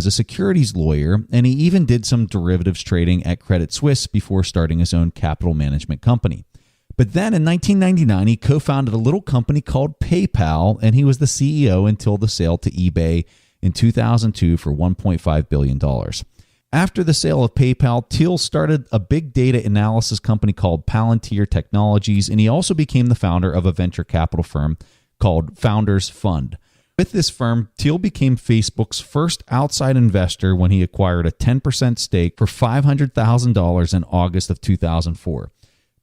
as a securities lawyer, and he even did some derivatives trading at Credit Suisse before starting his own capital management company. But then in 1999, he co-founded a little company called PayPal, and he was the CEO until the sale to eBay in 2002 for $1.5 billion. After the sale of PayPal, Thiel started a big data analysis company called Palantir Technologies, and he also became the founder of a venture capital firm called Founders Fund. With this firm, Thiel became Facebook's first outside investor when he acquired a 10% stake for $500,000 in August of 2004.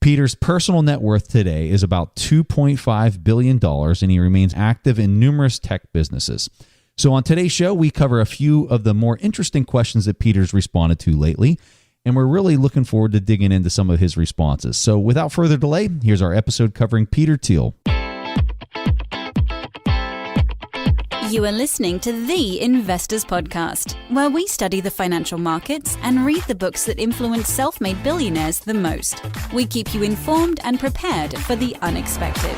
Peter's personal net worth today is about $2.5 billion, and he remains active in numerous tech businesses. So on today's show, we cover a few of the more interesting questions that Peter's responded to lately, and we're really looking forward to digging into some of his responses. So without further delay, here's our episode covering Peter Thiel. You are listening to The Investors Podcast, where we study the financial markets and read the books that influence self-made billionaires the most. We keep you informed and prepared for the unexpected.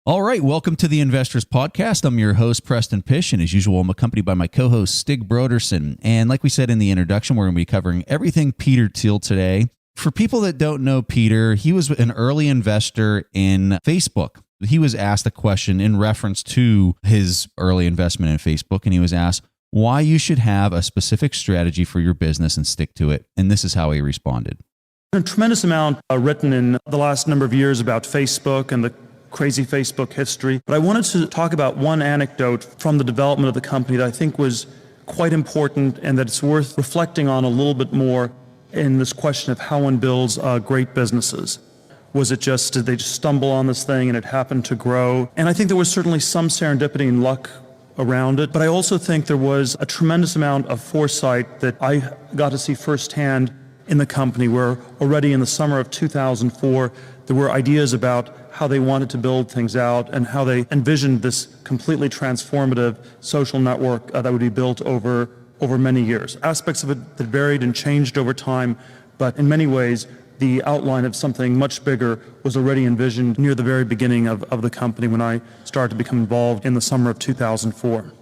All right, welcome to the Investors Podcast. I'm your host, Preston Pish, and as usual, I'm accompanied by my co-host, Stig Brodersen. And like we said in the introduction, we're going to be covering everything Peter Thiel today. For people that don't know Peter, he was an early investor in Facebook. He was asked a question in reference to his early investment in Facebook, and he was asked why you should have a specific strategy for your business and stick to it. And this is how he responded. A tremendous amount written in the last number of years about Facebook and the crazy Facebook history. But I wanted to talk about one anecdote from the development of the company that I think was quite important and that it's worth reflecting on a little bit more in this question of how one builds great businesses. Was it just, did they just stumble on this thing and it happened to grow? And I think there was certainly some serendipity and luck around it, but I also think there was a tremendous amount of foresight that I got to see firsthand in the company, where already in the summer of 2004, there were ideas about how they wanted to build things out and how they envisioned this completely transformative social network that would be built over many years. Aspects of it that varied and changed over time, but in many ways, the outline of something much bigger was already envisioned near the very beginning of the company when I started to become involved in the summer of 2004.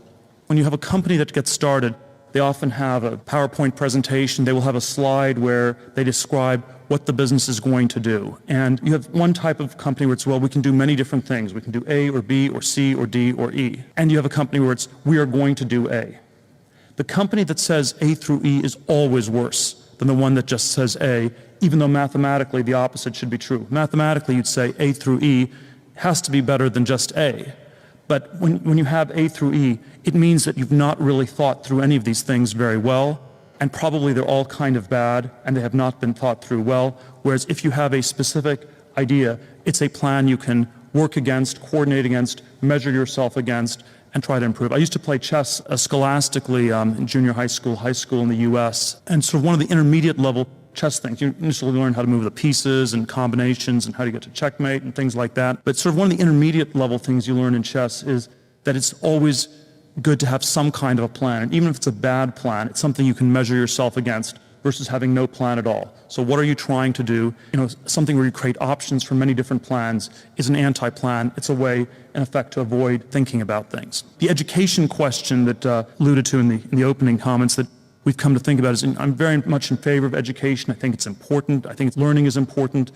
When you have a company that gets started, they often have a PowerPoint presentation. They will have a slide where they describe what the business is going to do. And you have one type of company where it's, well, we can do many different things. We can do A or B or C or D or E. And you have a company where it's, we are going to do A. The company that says A through E is always worse than the one that just says A, even though mathematically the opposite should be true. Mathematically, you'd say A through E has to be better than just A. But when you have A through E, it means that you've not really thought through any of these things very well, and probably they're all kind of bad, and they have not been thought through well. Whereas if you have a specific idea, it's a plan you can work against, coordinate against, measure yourself against, and try to improve. I used to play chess scholastically in junior high school in the US. And sort of one of the intermediate level chess things, you initially learn how to move the pieces and combinations and how to get to checkmate and things like that. But sort of one of the intermediate level things you learn in chess is that it's always good to have some kind of a plan. And even if it's a bad plan, it's something you can measure yourself against versus having no plan at all. So what are you trying to do? Something where you create options for many different plans is an anti-plan. It's a way, in effect, to avoid thinking about things. The education question that alluded to in the opening comments that we've come to think about is, I'm very much in favor of education. I think it's important. I think learning is important.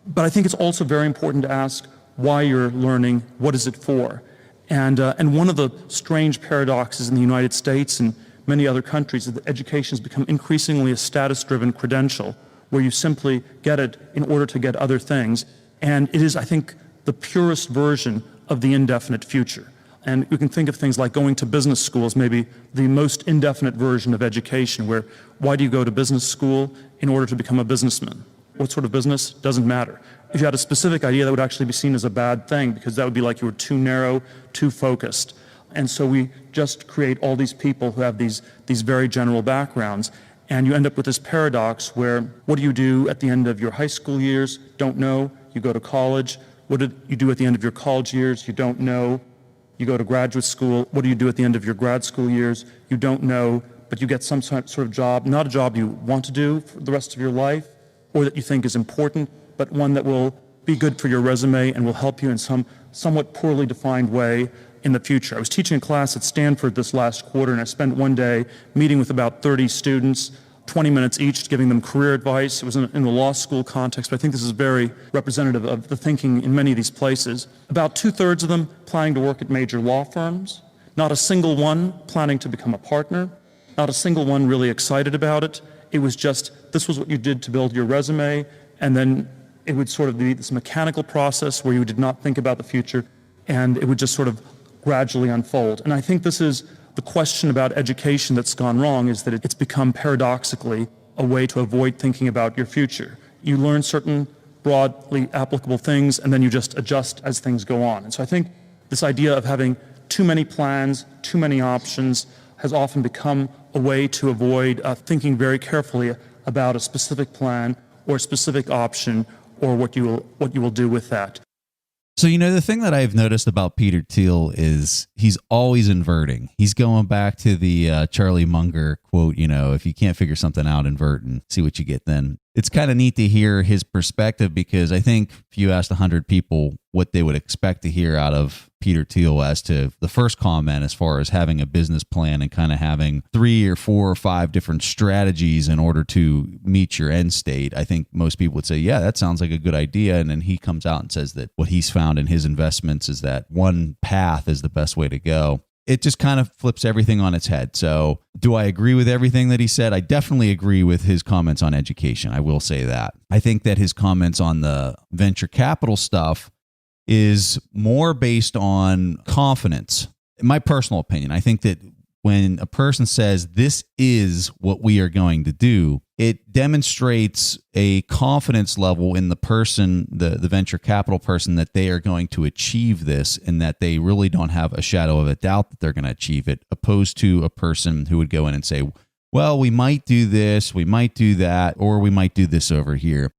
But I think it's also very important to ask why you're learning, what is it for? And one of the strange paradoxes in the United States and many other countries is that education has become increasingly a status-driven credential where you simply get it in order to get other things. And it is, I think, the purest version of the indefinite future. And you can think of things like going to business school as maybe the most indefinite version of education, where why do you go to business school? In order to become a businessman. What sort of business? Doesn't matter. If you had a specific idea, that would actually be seen as a bad thing, because that would be like you were too narrow, too focused. And so we just create all these people who have these very general backgrounds. And you end up with this paradox where, what do you do at the end of your high school years? Don't know. You go to college. What did you do at the end of your college years? You don't know. You go to graduate school. What do you do at the end of your grad school years? You don't know, but you get some sort of job, not a job you want to do for the rest of your life, or that you think is important, but one that will be good for your resume and will help you in some somewhat poorly defined way in the future. I was teaching a class at Stanford this last quarter, and I spent one day meeting with about 30 students, 20 minutes each, giving them career advice. It was in the law school context, but I think this is very representative of the thinking in many of these places. About 2/3 of them planning to work at major law firms, not a single one planning to become a partner, not a single one really excited about it. It was just, this was what you did to build your resume, and then it would sort of be this mechanical process where you did not think about the future, and it would just sort of gradually unfold. And I think this is the question about education that's gone wrong, is that it's become paradoxically a way to avoid thinking about your future. You learn certain broadly applicable things, and then you just adjust as things go on. And so I think this idea of having too many plans, too many options, has often become a way to avoid thinking very carefully about a specific plan or a specific option or what you will do with that. So, the thing that I've noticed about Peter Thiel is he's always inverting. He's going back to the Charlie Munger quote, if you can't figure something out, invert and see what you get then. It's kind of neat to hear his perspective, because I think if you asked 100 people what they would expect to hear out of Peter Thiel as to the first comment, as far as having a business plan and kind of having 3 or 4 or 5 different strategies in order to meet your end state, I think most people would say, yeah, that sounds like a good idea. And then he comes out and says that what he's found in his investments is that one path is the best way to go. It just kind of flips everything on its head. So do I agree with everything that he said? I definitely agree with his comments on education. I will say that. I think that his comments on the venture capital stuff is more based on confidence. In my personal opinion, I think that when a person says this is what we are going to do, it demonstrates a confidence level in the person, the venture capital person, that they are going to achieve this, and that they really don't have a shadow of a doubt that they're going to achieve it, opposed to a person who would go in and say, well, we might do this, we might do that, or we might do this over here.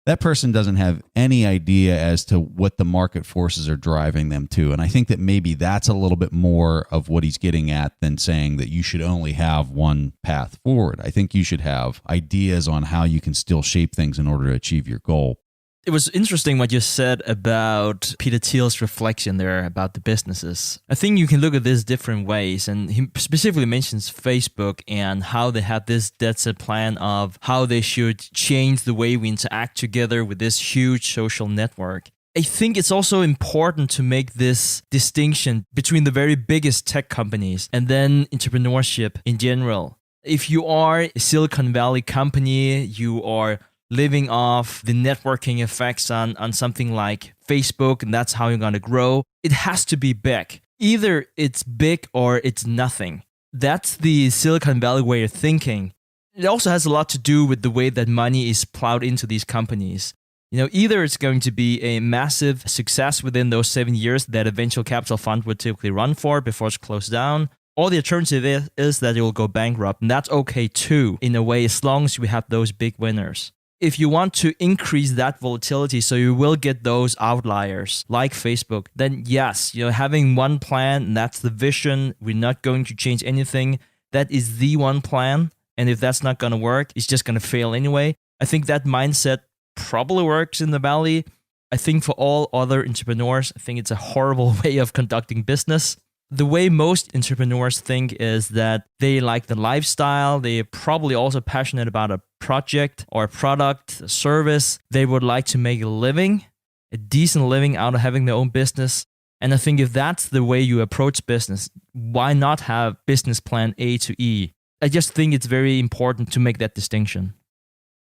That person doesn't have any idea as to what the market forces are driving them to. And I think that maybe that's a little bit more of what he's getting at than saying that you should only have one path forward. I think you should have ideas on how you can still shape things in order to achieve your goal. It was interesting what you said about Peter Thiel's reflection there about the businesses. I think you can look at this different ways, and he specifically mentions Facebook and how they have this dead set plan of how they should change the way we interact together with this huge social network. I think it's also important to make this distinction between the very biggest tech companies and then entrepreneurship in general. If you are a Silicon Valley company, you are living off the networking effects on something like Facebook, and that's how you're going to grow. It has to be big. Either it's big or it's nothing. That's the Silicon Valley way of thinking. It also has a lot to do with the way that money is plowed into these companies. Either it's going to be a massive success within those 7 years that a venture capital fund would typically run for before it's closed down, or the alternative is that it will go bankrupt. And that's okay too, in a way, as long as we have those big winners. If you want to increase that volatility so you will get those outliers like Facebook, then yes, having one plan, and that's the vision, we're not going to change anything, that is the one plan. And if that's not going to work, it's just going to fail anyway. I think that mindset probably works in the Valley. I think for all other entrepreneurs, I think it's a horrible way of conducting business. The way most entrepreneurs think is that they like the lifestyle. They're probably also passionate about a project or a product, a service. They would like to make a living, a decent living out of having their own business. And I think if that's the way you approach business, why not have business plan A to E? I just think it's very important to make that distinction.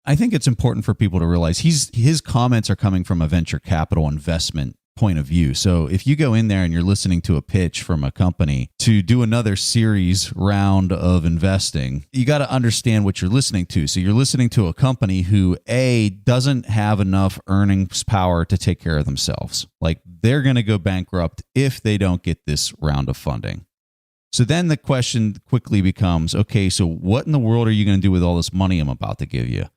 I think it's important for people to realize his comments are coming from a venture capital investment point of view. So if you go in there and you're listening to a pitch from a company to do another series round of investing, you got to understand what you're listening to. So you're listening to a company who, A, doesn't have enough earnings power to take care of themselves. Like, they're going to go bankrupt if they don't get this round of funding. So then the question quickly becomes, okay, so what in the world are you going to do with all this money I'm about to give you?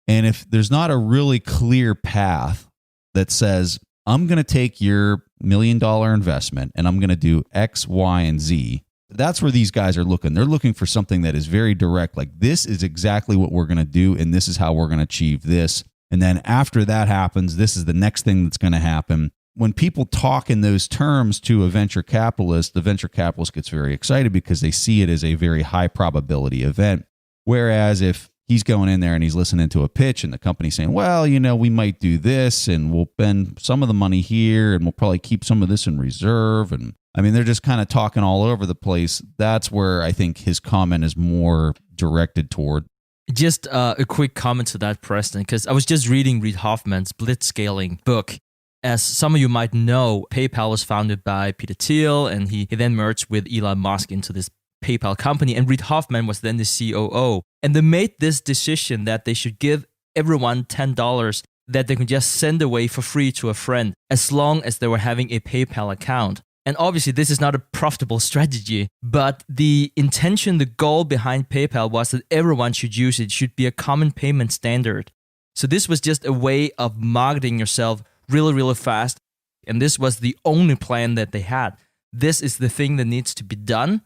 And if there's not a really clear path that says, I'm going to take your $1 million investment and I'm going to do X, Y, and Z. That's where these guys are looking. They're looking for something that is very direct. Like, this is exactly what we're going to do, and this is how we're going to achieve this. And then after that happens, this is the next thing that's going to happen. When people talk in those terms to a venture capitalist, the venture capitalist gets very excited because they see it as a very high probability event. Whereas if he's going in there and he's listening to a pitch and the company's saying, well, we might do this and we'll spend some of the money here and we'll probably keep some of this in reserve. And I mean, they're just kind of talking all over the place. That's where I think his comment is more directed toward. Just a quick comment to that, Preston, because I was just reading Reid Hoffman's Blitzscaling book. As some of you might know, PayPal was founded by Peter Thiel, and he then merged with Elon Musk into this PayPal company, and Reid Hoffman was then the COO. And they made this decision that they should give everyone $10 that they could just send away for free to a friend, as long as they were having a PayPal account. And obviously, this is not a profitable strategy, but the intention, the goal behind PayPal was that everyone should use it, should be a common payment standard. So this was just a way of marketing yourself really, really fast. And this was the only plan that they had. This is the thing that needs to be done.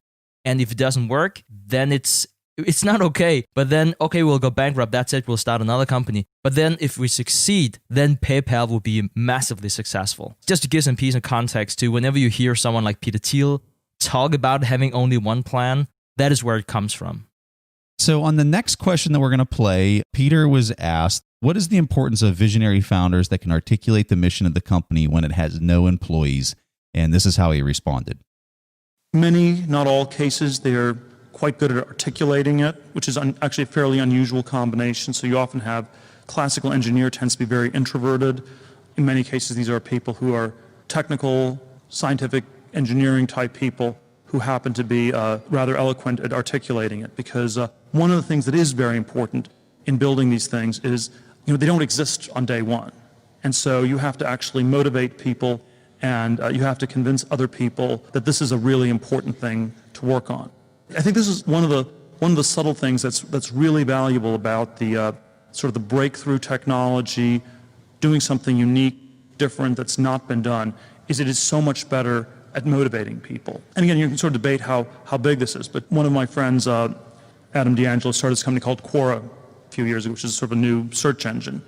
And if it doesn't work, then it's not okay. But then, okay, we'll go bankrupt. That's it. We'll start another company. But then if we succeed, then PayPal will be massively successful. Just to give some piece of context too, whenever you hear someone like Peter Thiel talk about having only one plan, that is where it comes from. So on the next question that we're going to play, Peter was asked, what is the importance of visionary founders that can articulate the mission of the company when it has no employees? And this is how he responded. Many, not all cases, they are quite good at articulating it, which is actually a fairly unusual combination. So you often have classical engineer tends to be very introverted. In many cases, these are people who are technical, scientific, engineering type people who happen to be rather eloquent at articulating it. Because one of the things that is very important in building these things is, they don't exist on day one. And so you have to actually motivate people, and you have to convince other people that this is a really important thing to work on. I think this is one of the subtle things that's really valuable about the sort of the breakthrough technology, doing something unique, different, that's not been done, is it is so much better at motivating people. And again, you can sort of debate how big this is, but one of my friends, Adam D'Angelo, started this company called Quora a few years ago, which is sort of a new search engine.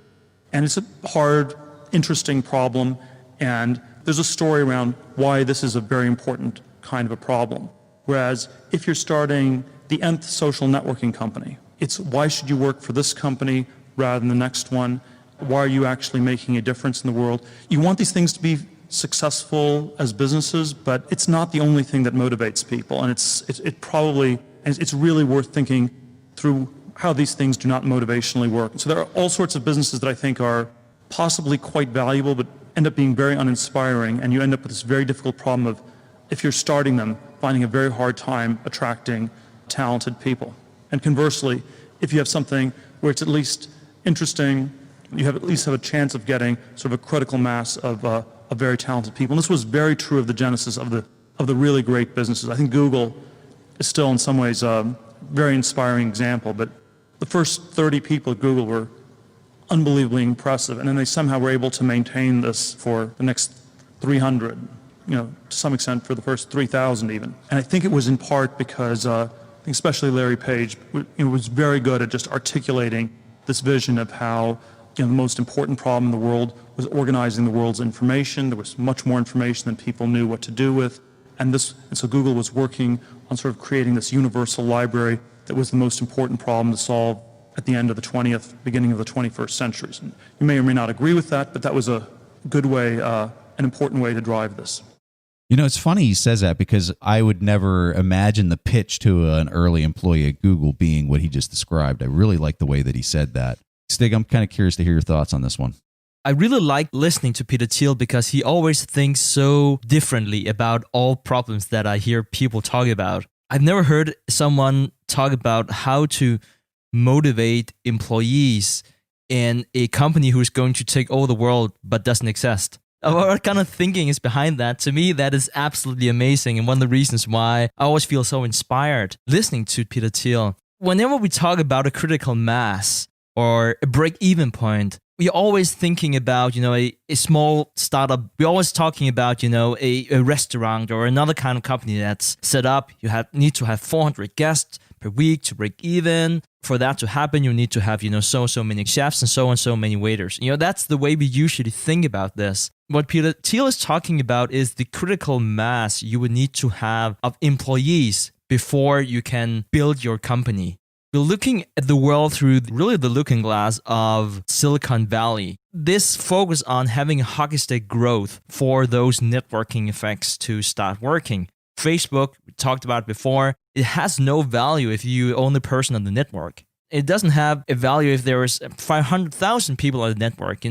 And it's a hard, interesting problem, and there's a story around why this is a very important kind of a problem. Whereas if you're starting the nth social networking company, it's why should you work for this company rather than the next one? Why are you actually making a difference in the world? You want these things to be successful as businesses, but it's not the only thing that motivates people. And it's really worth thinking through how these things do not motivationally work. So there are all sorts of businesses that I think are possibly quite valuable, but end up being very uninspiring, and you end up with this very difficult problem of, if you're starting them, finding a very hard time attracting talented people. And conversely, if you have something where it's at least interesting, you have at least have a chance of getting sort of a critical mass of very talented people. And this was very true of the genesis of the really great businesses. I think Google is still in some ways a very inspiring example, but the first 30 people at Google were unbelievably impressive, and then they somehow were able to maintain this for the next 300, to some extent for the first 3,000 even. And I think it was in part because I think especially Larry Page was very good at just articulating this vision of how the most important problem in the world was organizing the world's information. There was much more information than people knew what to do with. And so Google was working on sort of creating this universal library that was the most important problem to solve at the end of the 20th, beginning of the 21st centuries. And you may or may not agree with that, but that was a good way, an important way to drive this. It's funny he says that, because I would never imagine the pitch to an early employee at Google being what he just described. I really like the way that he said that. Stig, I'm kind of curious to hear your thoughts on this one. I really like listening to Peter Thiel because he always thinks so differently about all problems that I hear people talk about. I've never heard someone talk about how to motivate employees in a company who's going to take over the world but doesn't exist. What kind of thinking is behind that? To me, that is absolutely amazing, and one of the reasons why I always feel so inspired listening to Peter Thiel. Whenever we talk about a critical mass or a break-even point, we're always thinking about, a small startup. We're always talking about, a restaurant or another kind of company that's set up. You need to have 400 guests per week to break even. For that to happen, you need to have, so many chefs and so many waiters. That's the way we usually think about this. What Peter Thiel is talking about is the critical mass you would need to have of employees before you can build your company. We're looking at the world through really the looking glass of Silicon Valley. This focus on having a hockey stick growth for those networking effects to start working. Facebook, we talked about before, it has no value if you're the only person on the network. It doesn't have a value if there is 500,000 people on the network.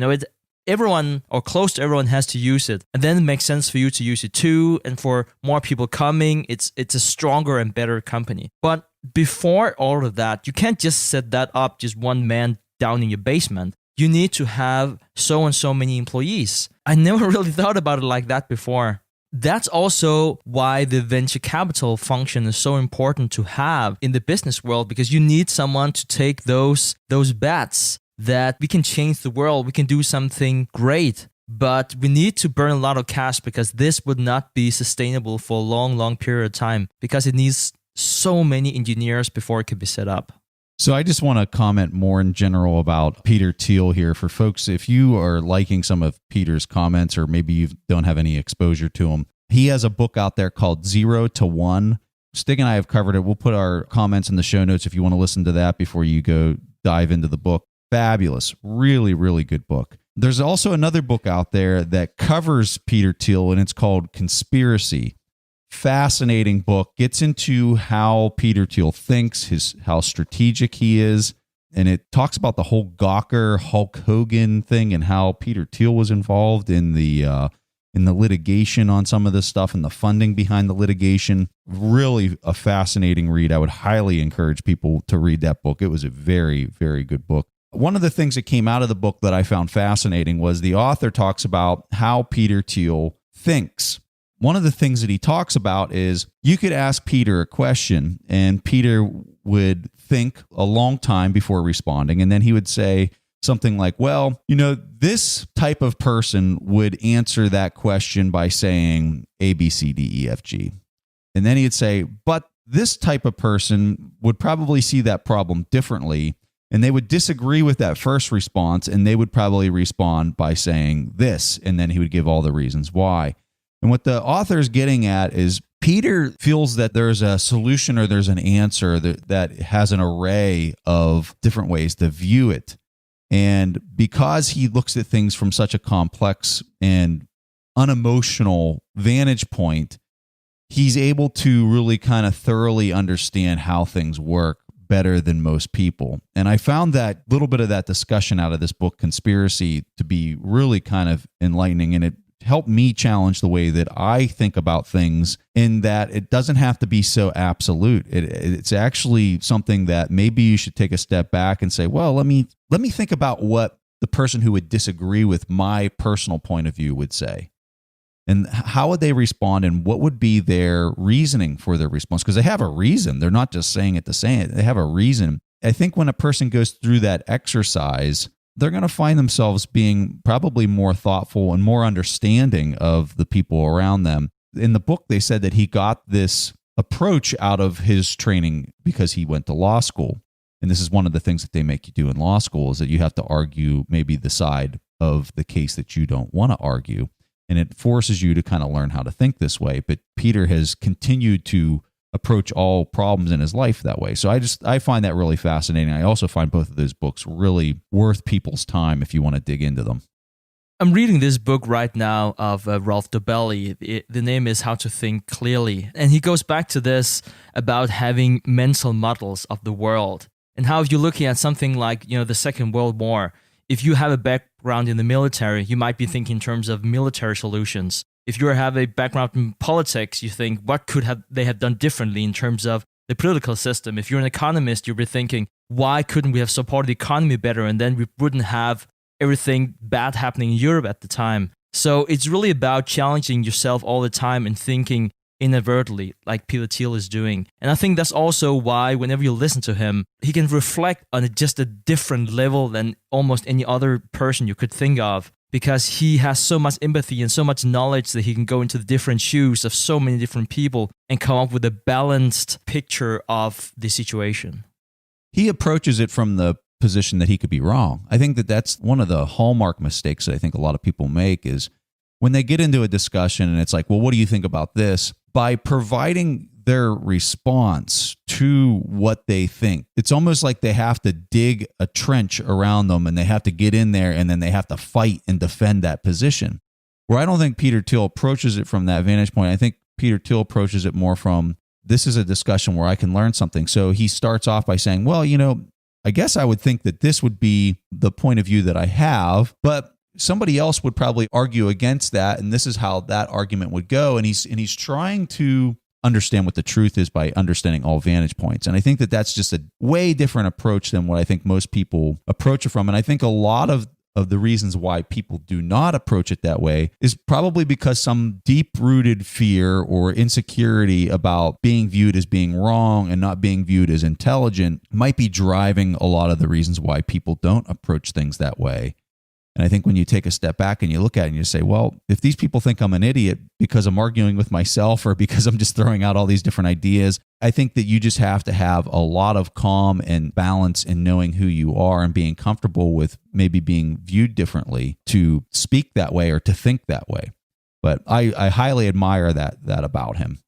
Everyone or close to everyone has to use it. And then it makes sense for you to use it too. And for more people coming, it's a stronger and better company. But before all of that, you can't just set that up just one man down in your basement. You need to have so and so many employees. I never really thought about it like that before. That's also why the venture capital function is so important to have in the business world, because you need someone to take those bets that we can change the world, we can do something great. But we need to burn a lot of cash because this would not be sustainable for a long, long period of time because it needs so many engineers before it could be set up. So I just want to comment more in general about Peter Thiel here for folks. If you are liking some of Peter's comments, or maybe you don't have any exposure to him, he has a book out there called 0 to 1. Stig and I have covered it. We'll put our comments in the show notes if you want to listen to that before you go dive into the book. Fabulous. Really, really good book. There's also another book out there that covers Peter Thiel, and it's called Conspiracy. Fascinating book. Gets into how Peter Thiel thinks, how strategic he is, and it talks about the whole Gawker Hulk Hogan thing and how Peter Thiel was involved in the litigation on some of this stuff and the funding behind the litigation. Really a fascinating read. I would highly encourage people to read that book. It was a very, very good book. One of the things that came out of the book that I found fascinating was the author talks about how Peter Thiel thinks. One of the things that he talks about is you could ask Peter a question and Peter would think a long time before responding. And then he would say something like, well, this type of person would answer that question by saying A, B, C, D, E, F, G. And then he'd say, but this type of person would probably see that problem differently. And they would disagree with that first response, and they would probably respond by saying this, and then he would give all the reasons why. And what the author is getting at is Peter feels that there's a solution or there's an answer that has an array of different ways to view it. And because he looks at things from such a complex and unemotional vantage point, he's able to really kind of thoroughly understand how things work better than most people. And I found that little bit of that discussion out of this book, Conspiracy, to be really kind of enlightening. And it helped me challenge the way that I think about things, in that it doesn't have to be so absolute. It's actually something that maybe you should take a step back and say, well, let me think about what the person who would disagree with my personal point of view would say. And how would they respond, and what would be their reasoning for their response? Because they have a reason. They're not just saying it to say it. They have a reason. I think when a person goes through that exercise, they're going to find themselves being probably more thoughtful and more understanding of the people around them. In the book, they said that he got this approach out of his training because he went to law school. And this is one of the things that they make you do in law school, is that you have to argue maybe the side of the case that you don't want to argue. And it forces you to kind of learn how to think this way. But Peter has continued to approach all problems in his life that way. So I find that really fascinating. I also find both of those books really worth people's time if you want to dig into them. I'm reading this book right now of Ralph Dobelli. The name is How to Think Clearly. And he goes back to this about having mental models of the world. And how if you're looking at something like, the Second World War, if you have a background in the military, you might be thinking in terms of military solutions. If you have a background in politics, you think, what could they have done differently in terms of the political system? If you're an economist, you'll be thinking, why couldn't we have supported the economy better? And then we wouldn't have everything bad happening in Europe at the time. So it's really about challenging yourself all the time and thinking inadvertently, like Peter Thiel is doing. And I think that's also why whenever you listen to him, he can reflect on just a different level than almost any other person you could think of, because he has so much empathy and so much knowledge that he can go into the different shoes of so many different people and come up with a balanced picture of the situation. He approaches it from the position that he could be wrong. I think that that's one of the hallmark mistakes that I think a lot of people make is when they get into a discussion and it's like, well, what do you think about this? By providing their response to what they think, it's almost like they have to dig a trench around them and they have to get in there and then they have to fight and defend that position. Where I don't think Peter Thiel approaches it from that vantage point. I think Peter Thiel approaches it more from, this is a discussion where I can learn something. So he starts off by saying, well, I guess I would think that this would be the point of view that I have, but somebody else would probably argue against that, and this is how that argument would go. And he's trying to understand what the truth is by understanding all vantage points. And I think that that's just a way different approach than what I think most people approach it from. And I think a lot of the reasons why people do not approach it that way is probably because some deep-rooted fear or insecurity about being viewed as being wrong and not being viewed as intelligent might be driving a lot of the reasons why people don't approach things that way. And I think when you take a step back and you look at it and you say, well, if these people think I'm an idiot because I'm arguing with myself or because I'm just throwing out all these different ideas, I think that you just have to have a lot of calm and balance in knowing who you are and being comfortable with maybe being viewed differently to speak that way or to think that way. But I highly admire that about him.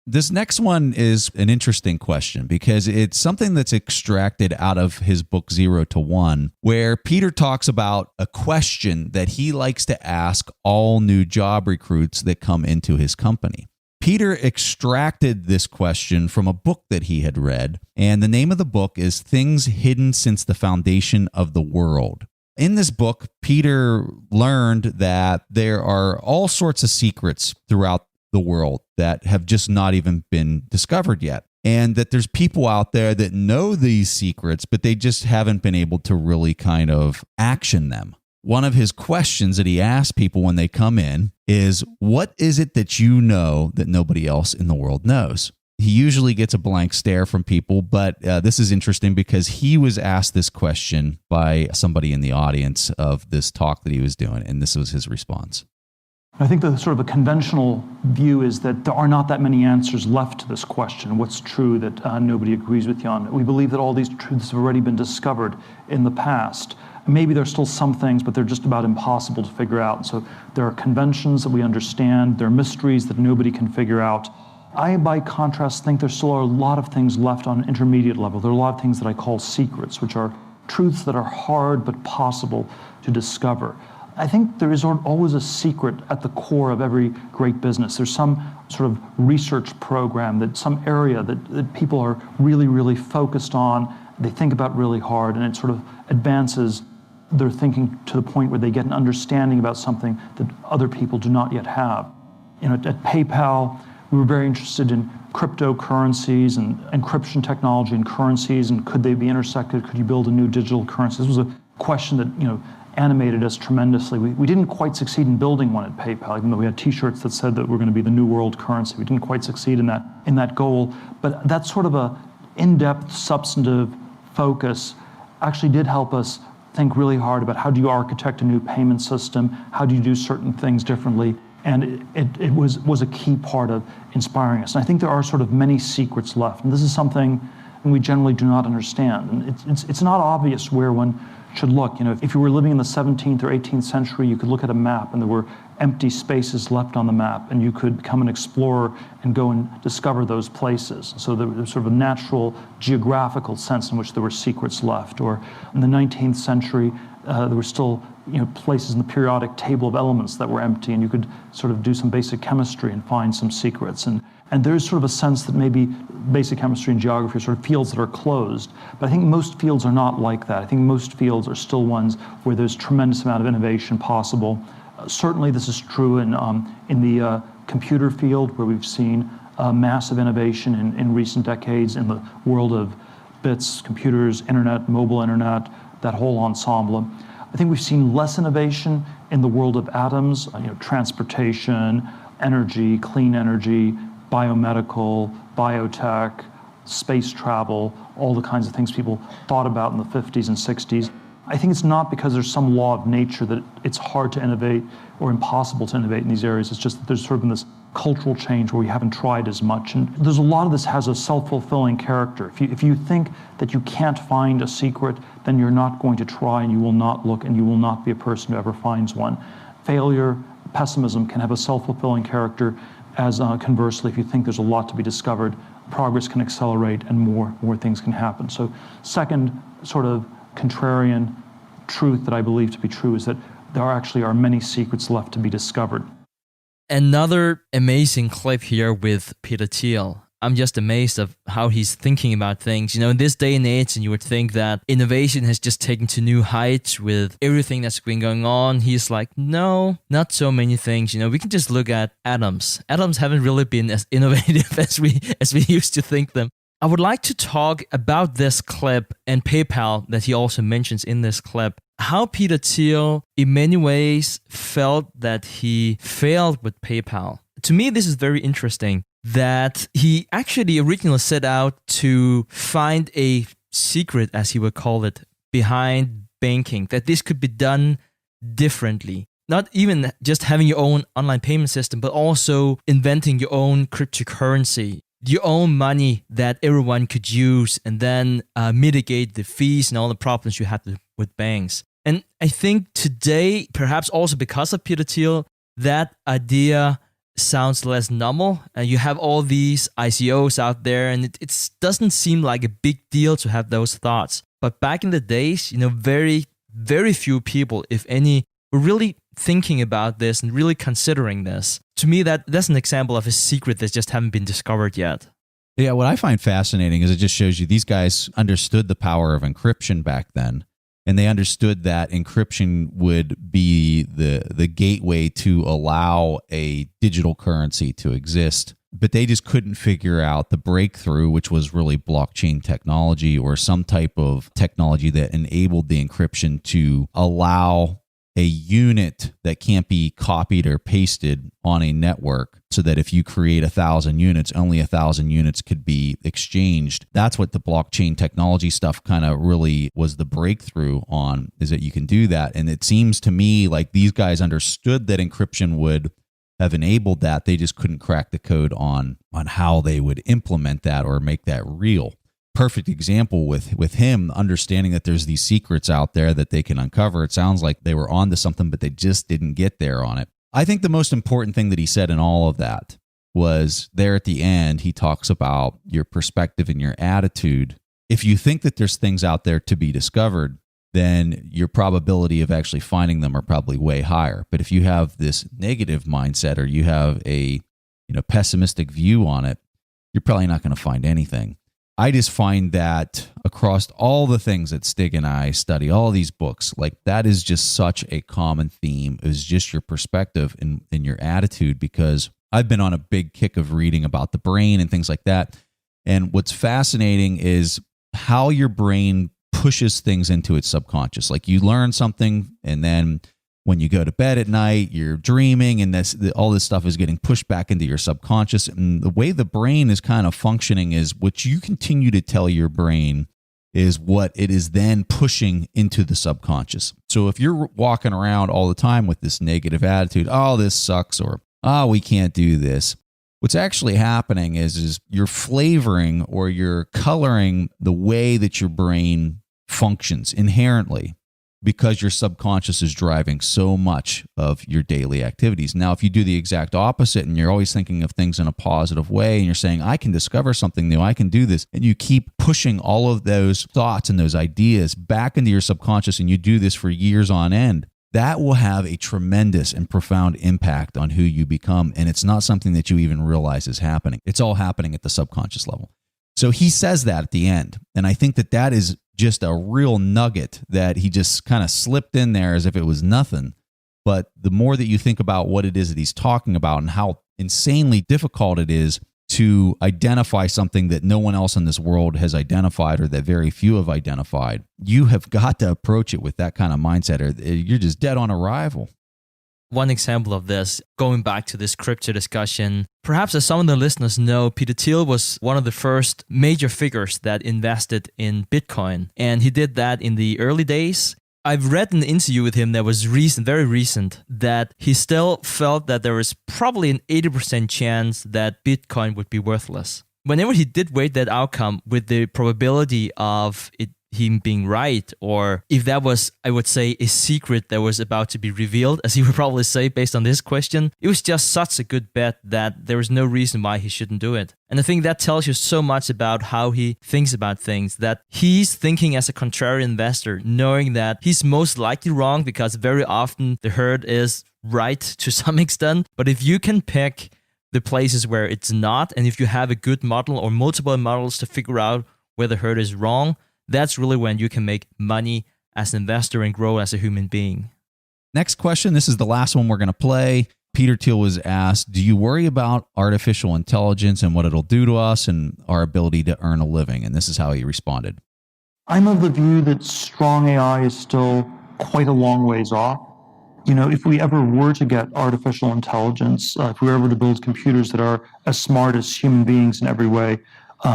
This next one is an interesting question because it's something that's extracted out of his book 0 to 1, where Peter talks about a question that he likes to ask all new job recruits that come into his company. Peter extracted this question from a book that he had read, and the name of the book is Things Hidden Since the Foundation of the World. In this book, Peter learned that there are all sorts of secrets throughout the world that have just not even been discovered yet. And that there's people out there that know these secrets, but they just haven't been able to really kind of action them. One of his questions that he asks people when they come in is, what is it that you know that nobody else in the world knows? He usually gets a blank stare from people, but this is interesting because he was asked this question by somebody in the audience of this talk that he was doing, and this was his response. I think the sort of a conventional view is that there are not that many answers left to this question. What's true that nobody agrees with you on? We believe that all these truths have already been discovered in the past. Maybe there's still some things, but they're just about impossible to figure out. So there are conventions that we understand. There are mysteries that nobody can figure out. I, by contrast, think there still are a lot of things left on an intermediate level. There are a lot of things that I call secrets, which are truths that are hard but possible to discover. I think there is always a secret at the core of every great business. There's some sort of research program, that some area that people are really, really focused on, they think about really hard, and it sort of advances their thinking to the point where they get an understanding about something that other people do not yet have. At PayPal, we were very interested in cryptocurrencies and encryption technology and currencies, and could they be intersected? Could you build a new digital currency? This was a question that, animated us tremendously. We didn't quite succeed in building one at PayPal, even though we had T-shirts that said that we're going to be the new world currency. We didn't quite succeed in that goal. But that sort of a in-depth, substantive focus actually did help us think really hard about how do you architect a new payment system, how do you do certain things differently, and it was a key part of inspiring us. And I think there are sort of many secrets left, and this is something we generally do not understand. And it's not obvious where one should look. If you were living in the 17th or 18th century, you could look at a map and there were empty spaces left on the map, and you could become an explorer and go and discover those places. So there was sort of a natural geographical sense in which there were secrets left. Or in the 19th century, there were still places in the periodic table of elements that were empty, and you could sort of do some basic chemistry and find some secrets. And there's sort of a sense that maybe basic chemistry and geography are sort of fields that are closed. But I think most fields are not like that. I think most fields are still ones where there's tremendous amount of innovation possible. Certainly this is true in the computer field, where we've seen massive innovation in recent decades in the world of bits, computers, internet, mobile internet, that whole ensemble. I think we've seen less innovation in the world of atoms, transportation, energy, clean energy, biomedical, biotech, space travel, all the kinds of things people thought about in the 50s and 60s. I think it's not because there's some law of nature that it's hard to innovate or impossible to innovate in these areas. It's just that there's sort of been this cultural change where we haven't tried as much. And there's a lot of this has a self-fulfilling character. If you think that you can't find a secret, then you're not going to try, and you will not look, and you will not be a person who ever finds one. Failure, pessimism can have a self-fulfilling character, as conversely, if you think there's a lot to be discovered, progress can accelerate and more things can happen. So second sort of contrarian truth that I believe to be true is that there actually are many secrets left to be discovered. Another amazing clip here with Peter Thiel. I'm just amazed of how he's thinking about things. You know, in this day and age, and you would think that innovation has just taken to new heights with everything that's been going on. He's like, no, not so many things. You know, we can just look at atoms. Atoms haven't really been as innovative as we used to think them. I would like to talk about this clip and PayPal that he also mentions in this clip. How Peter Thiel, in many ways, felt that he failed with PayPal. To me, this is very interesting that he actually originally set out to find a secret, as he would call it, behind banking, that this could be done differently. Not even just having your own online payment system, but also inventing your own cryptocurrency, your own money that everyone could use, and then mitigate the fees and all the problems you had with banks. And I think today, perhaps also because of Peter Thiel, that idea sounds less normal. You have all these ICOs out there, and it doesn't seem like a big deal to have those thoughts. But back in the days, you know, very, very few people, if any, were really thinking about this and really considering this. To me, that's an example of a secret that just haven't been discovered yet. Yeah, what I find fascinating is it just shows you these guys understood the power of encryption back then. And they understood that encryption would be the gateway to allow a digital currency to exist. But they just couldn't figure out the breakthrough, which was really blockchain technology or some type of technology that enabled the encryption to allow a unit that can't be copied or pasted on a network, so that if you create 1,000 units, only 1,000 units could be exchanged. That's what the blockchain technology stuff kind of really was the breakthrough on, is that you can do that. And it seems to me like these guys understood that encryption would have enabled that. They just couldn't crack the code on how they would implement that or make that real. Perfect example with him understanding that there's these secrets out there that they can uncover. It sounds like they were onto something, but they just didn't get there on it. I think the most important thing that he said in all of that was there at the end, he talks about your perspective and your attitude. If you think that there's things out there to be discovered, then your probability of actually finding them are probably way higher. But if you have this negative mindset or you have a pessimistic view on it, you're probably not going to find anything. I just find that across all the things that Stig and I study, all these books, like that is just such a common theme, is just your perspective and your attitude, because I've been on a big kick of reading about the brain and things like that. And what's fascinating is how your brain pushes things into its subconscious. Like you learn something, and then when you go to bed at night, you're dreaming, and all this stuff is getting pushed back into your subconscious. And the way the brain is kind of functioning is what you continue to tell your brain is what it is then pushing into the subconscious. So if you're walking around all the time with this negative attitude, oh, this sucks, or oh, we can't do this, what's actually happening is you're flavoring or you're coloring the way that your brain functions inherently, because your subconscious is driving so much of your daily activities. Now, if you do the exact opposite and you're always thinking of things in a positive way and you're saying, I can discover something new, I can do this, and you keep pushing all of those thoughts and those ideas back into your subconscious, and you do this for years on end, that will have a tremendous and profound impact on who you become. And it's not something that you even realize is happening. It's all happening at the subconscious level. So he says that at the end. And I think that is just a real nugget that he just kind of slipped in there as if it was nothing. But the more that you think about what it is that he's talking about and how insanely difficult it is to identify something that no one else in this world has identified, or that very few have identified, you have got to approach it with that kind of mindset, or you're just dead on arrival. One example of this, going back to this crypto discussion, perhaps as some of the listeners know, Peter Thiel was one of the first major figures that invested in Bitcoin. And he did that in the early days. I've read an interview with him that was very recent, that he still felt that there was probably an 80% chance that Bitcoin would be worthless. Whenever he did weigh that outcome with the probability of him being right, or if that was, I would say, a secret that was about to be revealed, as he would probably say based on this question, it was just such a good bet that there was no reason why he shouldn't do it. And I think that tells you so much about how he thinks about things, that he's thinking as a contrarian investor, knowing that he's most likely wrong because very often the herd is right to some extent. But if you can pick the places where it's not, and if you have a good model or multiple models to figure out where the herd is wrong, that's really when you can make money as an investor and grow as a human being. Next question. This is the last one we're going to play. Peter Thiel was asked, do you worry about artificial intelligence and what it'll do to us and our ability to earn a living? And this is how he responded. I'm of the view that strong AI is still quite a long ways off. If we ever were to get artificial intelligence, if we were ever to build computers that are as smart as human beings in every way,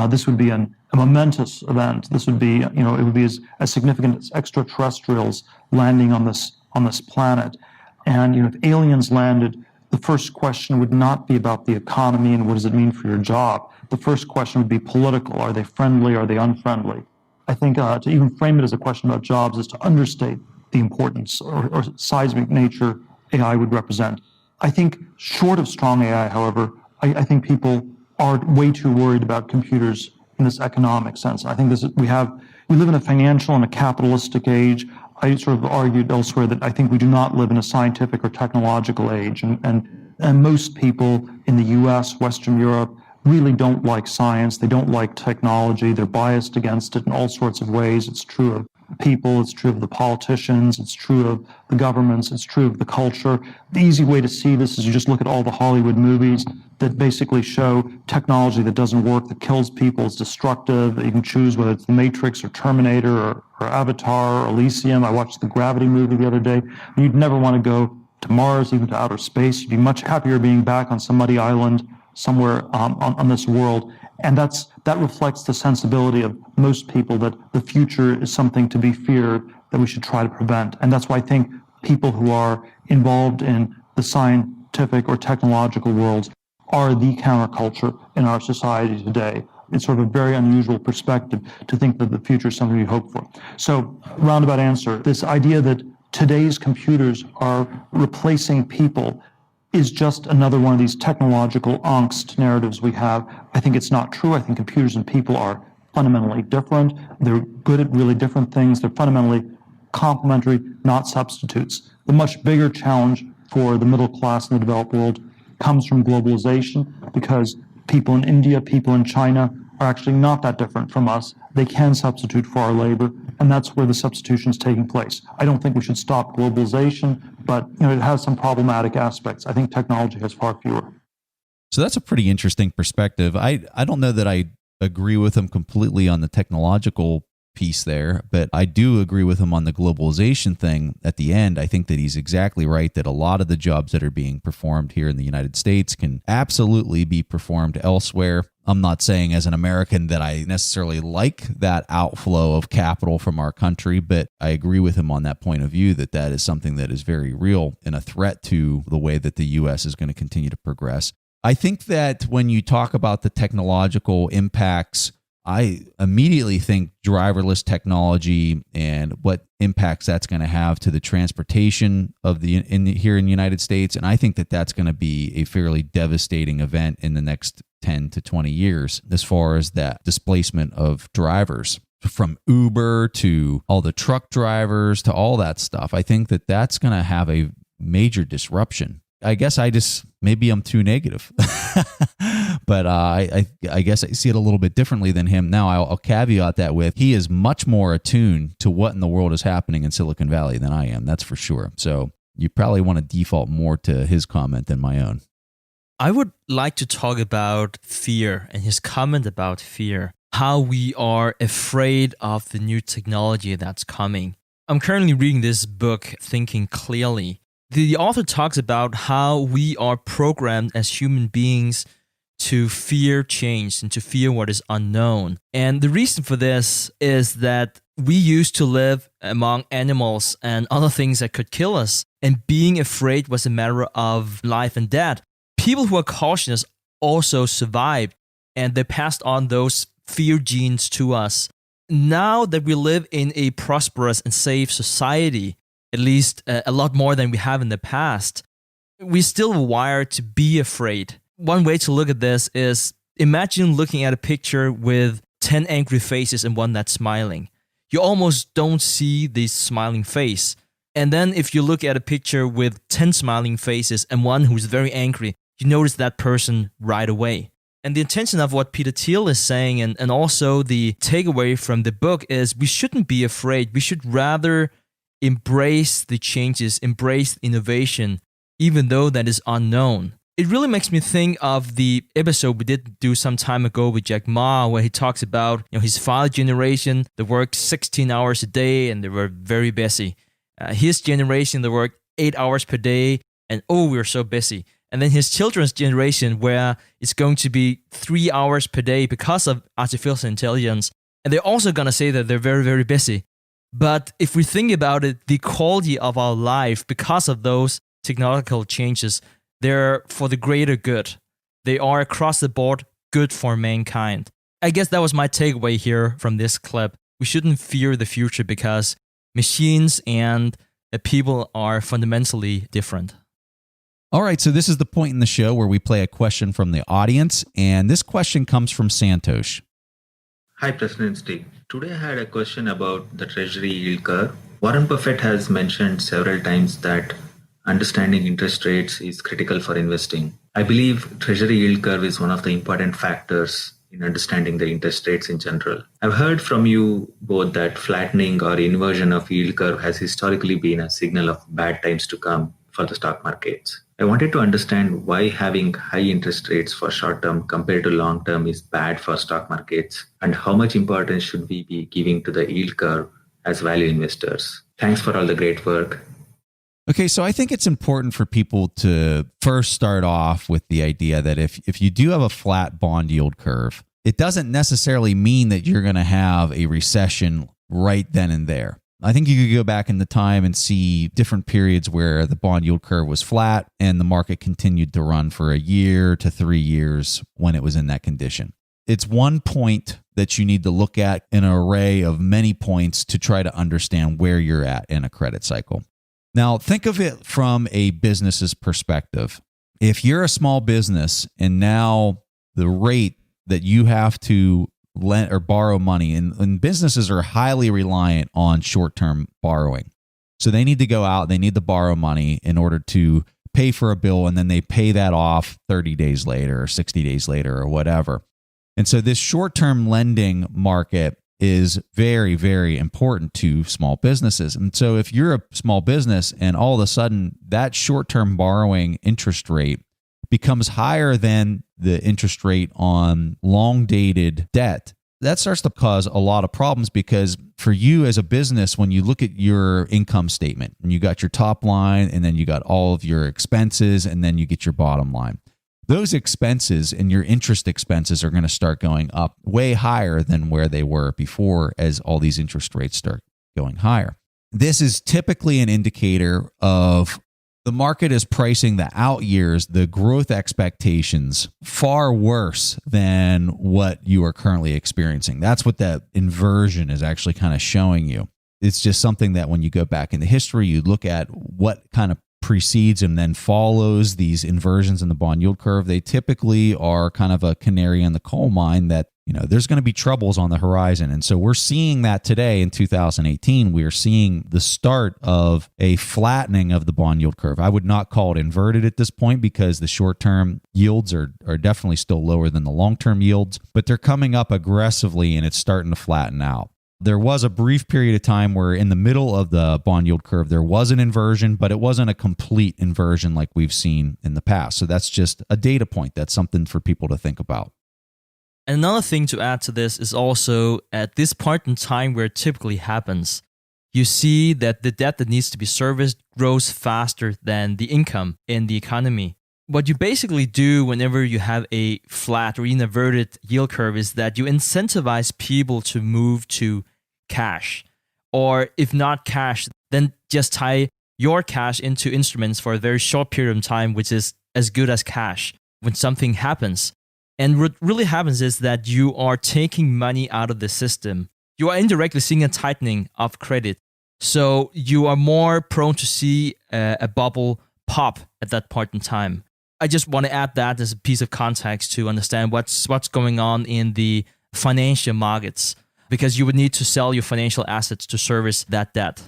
this would be a momentous event. This would be, it would be as significant as extraterrestrials landing on this planet. And, if aliens landed, the first question would not be about the economy and what does it mean for your job. The first question would be political. Are they friendly? Are they unfriendly? I think to even frame it as a question about jobs is to understate the importance or seismic nature AI would represent. I think short of strong AI, however, I think people are way too worried about computers in this economic sense. I think we live in a financial and a capitalistic age. I sort of argued elsewhere that I think we do not live in a scientific or technological age, and most people in the US, Western Europe, really don't like science. They don't like technology. They're biased against it in all sorts of ways. It's true of people, it's true of the politicians, it's true of the governments, it's true of the culture. The easy way to see this is you just look at all the Hollywood movies that basically show technology that doesn't work, that kills people, is destructive. You can choose whether it's The Matrix or Terminator or Avatar or Elysium. I watched the Gravity movie the other day. You'd never want to go to Mars, even to outer space. You'd be much happier being back on some muddy island somewhere on this world. And that reflects the sensibility of most people that the future is something to be feared, that we should try to prevent. And that's why I think people who are involved in the scientific or technological worlds are the counterculture in our society today. It's sort of a very unusual perspective to think that the future is something we hope for. So, roundabout answer, this idea that today's computers are replacing people is just another one of these technological angst narratives we have. I think it's not true. I think computers and people are fundamentally different. They're good at really different things. They're fundamentally complementary, not substitutes. The much bigger challenge for the middle class in the developed world comes from globalization, because people in India, people in China are actually not that different from us. They can substitute for our labor, and that's where the substitution is taking place. I don't think we should stop globalization, but it has some problematic aspects. I think technology has far fewer. So that's a pretty interesting perspective. I don't know that I agree with him completely on the technological piece there, but I do agree with him on the globalization thing at the end. I think that he's exactly right that a lot of the jobs that are being performed here in the United States can absolutely be performed elsewhere. I'm not saying as an American that I necessarily like that outflow of capital from our country, but I agree with him on that point of view that that is something that is very real and a threat to the way that the U.S. is going to continue to progress. I think that when you talk about the technological impacts, I immediately think driverless technology and what impacts that's going to have to the transportation of here in the United States. And I think that that's going to be a fairly devastating event in the next 10 to 20 years as far as that displacement of drivers, from Uber to all the truck drivers to all that stuff. I think that that's going to have a major disruption. I guess maybe I'm too negative, but I guess I see it a little bit differently than him. Now, I'll caveat that with he is much more attuned to what in the world is happening in Silicon Valley than I am. That's for sure. So you probably want to default more to his comment than my own. I would like to talk about fear and his comment about fear, how we are afraid of the new technology that's coming. I'm currently reading this book, Thinking Clearly, The author talks about how we are programmed as human beings to fear change and to fear what is unknown. And the reason for this is that we used to live among animals and other things that could kill us, and being afraid was a matter of life and death. People who are cautious also survived, and they passed on those fear genes to us. Now that we live in a prosperous and safe society, at least a lot more than we have in the past, we're still wired to be afraid. One way to look at this is imagine looking at a picture with 10 angry faces and one that's smiling. You almost don't see the smiling face. And then if you look at a picture with 10 smiling faces and one who's very angry, you notice that person right away. And the intention of what Peter Thiel is saying, and also the takeaway from the book, is we shouldn't be afraid. We should rather embrace the changes, embrace innovation, even though that is unknown. It really makes me think of the episode we did do some time ago with Jack Ma, where he talks about his father generation that worked 16 hours a day and they were very busy. His generation that worked 8 hours per day and we're so busy. And then his children's generation, where it's going to be 3 hours per day because of artificial intelligence. And they're also going to say that they're very, very busy. But if we think about it, the quality of our life, because of those technological changes, they're for the greater good. They are across the board good for mankind. I guess that was my takeaway here from this clip. We shouldn't fear the future because machines and people are fundamentally different. All right, so this is the point in the show where we play a question from the audience, and this question comes from Santosh. Hi, President Steve. Today I had a question about the Treasury yield curve. Warren Buffett has mentioned several times that understanding interest rates is critical for investing. I believe Treasury yield curve is one of the important factors in understanding the interest rates in general. I've heard from you both that flattening or inversion of yield curve has historically been a signal of bad times to come for the stock markets. I wanted to understand why having high interest rates for short term compared to long term is bad for stock markets, and how much importance should we be giving to the yield curve as value investors. Thanks for all the great work. Okay, so I think it's important for people to first start off with the idea that if you do have a flat bond yield curve, it doesn't necessarily mean that you're going to have a recession right then and there. I think you could go back in the time and see different periods where the bond yield curve was flat and the market continued to run for a year to 3 years when it was in that condition. It's one point that you need to look at in an array of many points to try to understand where you're at in a credit cycle. Now, think of it from a business's perspective. If you're a small business and now the rate that you have to lend or borrow money, and businesses are highly reliant on short-term borrowing. So they need to go out, they need to borrow money in order to pay for a bill, and then they pay that off 30 days later or 60 days later or whatever. And so this short-term lending market is very, very important to small businesses. And so if you're a small business and all of a sudden that short-term borrowing interest rate becomes higher than the interest rate on long-dated debt, that starts to cause a lot of problems, because for you as a business, when you look at your income statement and you got your top line and then you got all of your expenses and then you get your bottom line, those expenses and your interest expenses are going to start going up way higher than where they were before as all these interest rates start going higher. This is typically an indicator of the market is pricing the out years, the growth expectations, far worse than what you are currently experiencing. That's what that inversion is actually kind of showing you. It's just something that when you go back into history, you look at what kind of precedes and then follows these inversions in the bond yield curve. They typically are kind of a canary in the coal mine that, there's going to be troubles on the horizon. And so we're seeing that today in 2018. We are seeing the start of a flattening of the bond yield curve. I would not call it inverted at this point because the short-term yields are definitely still lower than the long-term yields, but they're coming up aggressively and it's starting to flatten out. There was a brief period of time where in the middle of the bond yield curve, there was an inversion, but it wasn't a complete inversion like we've seen in the past. So that's just a data point. That's something for people to think about. And another thing to add to this is also at this point in time where it typically happens, you see that the debt that needs to be serviced grows faster than the income in the economy. What you basically do whenever you have a flat or inverted yield curve is that you incentivize people to move to cash. Or if not cash, then just tie your cash into instruments for a very short period of time, which is as good as cash when something happens. And what really happens is that you are taking money out of the system. You are indirectly seeing a tightening of credit. So you are more prone to see a bubble pop at that point in time. I just want to add that as a piece of context to understand what's going on in the financial markets, because you would need to sell your financial assets to service that debt.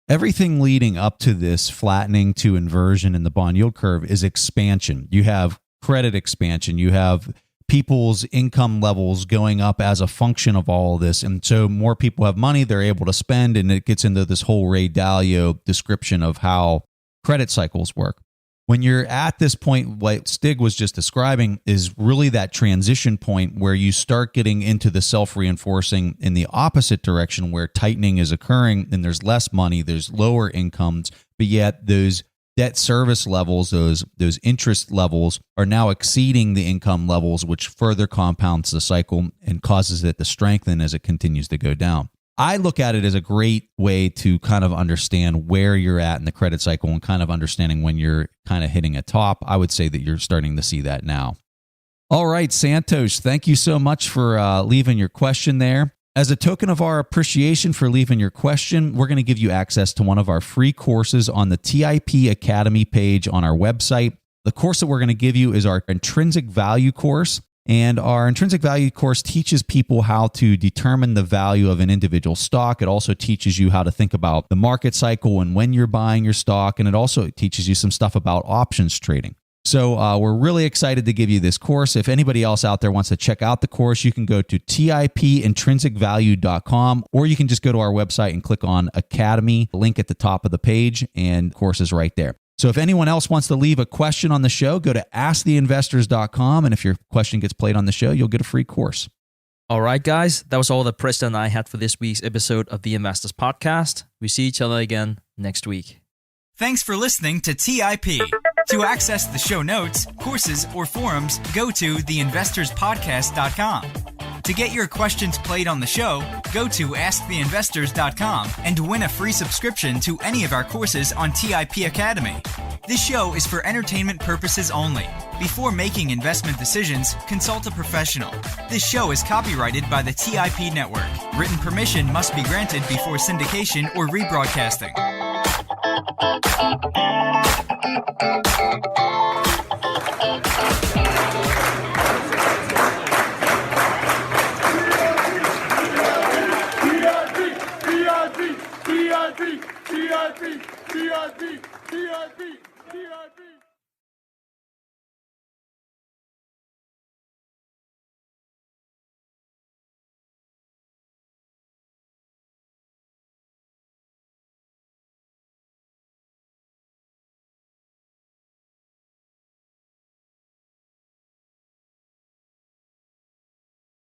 Everything leading up to this flattening to inversion in the bond yield curve is expansion. You have credit expansion. You have people's income levels going up as a function of all of this. And so more people have money, they're able to spend, and it gets into this whole Ray Dalio description of how credit cycles work. When you're at this point, what Stig was just describing is really that transition point where you start getting into the self-reinforcing in the opposite direction, where tightening is occurring and there's less money, there's lower incomes, but yet those debt service levels, those interest levels are now exceeding the income levels, which further compounds the cycle and causes it to strengthen as it continues to go down. I look at it as a great way to kind of understand where you're at in the credit cycle and kind of understanding when you're kind of hitting a top. I would say that you're starting to see that now. All right, Santosh, thank you so much for leaving your question there. As a token of our appreciation for leaving your question, we're going to give you access to one of our free courses on the TIP Academy page on our website. The course that we're going to give you is our Intrinsic Value course. And our Intrinsic Value course teaches people how to determine the value of an individual stock. It also teaches you how to think about the market cycle and when you're buying your stock. And it also teaches you some stuff about options trading. So we're really excited to give you this course. If anybody else out there wants to check out the course, you can go to tipintrinsicvalue.com, or you can just go to our website and click on Academy, link at the top of the page, and the course is right there. So if anyone else wants to leave a question on the show, go to asktheinvestors.com. And if your question gets played on the show, you'll get a free course. All right, guys, that was all that Preston and I had for this week's episode of the Investors Podcast. We see each other again next week. Thanks for listening to TIP. To access the show notes, courses, or forums, go to theinvestorspodcast.com. To get your questions played on the show, go to asktheinvestors.com and win a free subscription to any of our courses on TIP Academy. This show is for entertainment purposes only. Before making investment decisions, consult a professional. This show is copyrighted by the TIP Network. Written permission must be granted before syndication or rebroadcasting.